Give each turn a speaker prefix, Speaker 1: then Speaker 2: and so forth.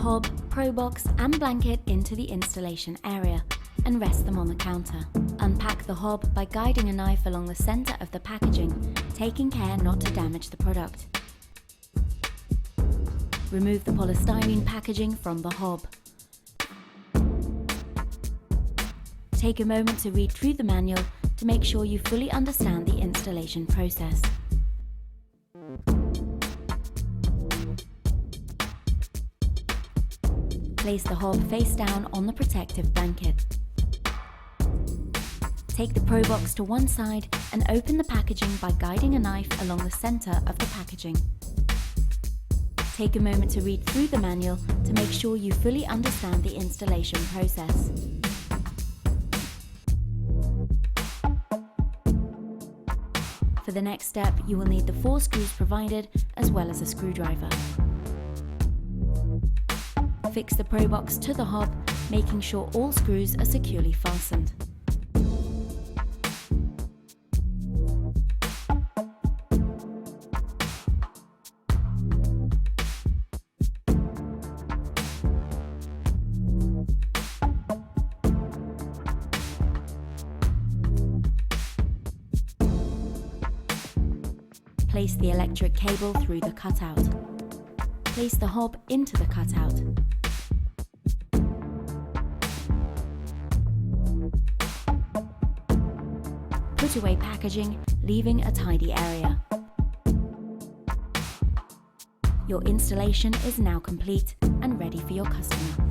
Speaker 1: hob, Pro Box and blanket into the installation area and rest them on the counter. Unpack the hob by guiding a knife along the center of the packaging, taking care not to damage the product. Remove the polystyrene packaging from the hob. Take a moment to read through the manual to make sure you fully understand the installation process. Place the hob face down on the protective blanket. Take the Pro Box to one side and open the packaging by guiding a knife along the center of the packaging. Take a moment to read through the manual to make sure you fully understand the installation process. For the next step, you will need the 4 screws provided as well as a screwdriver. Fix the Pro Box to the hob, making sure all screws are securely fastened. Place the electric cable through the cutout. Place the hob into the cutout. Put away packaging, leaving a tidy area. Your installation is now complete and ready for your customer.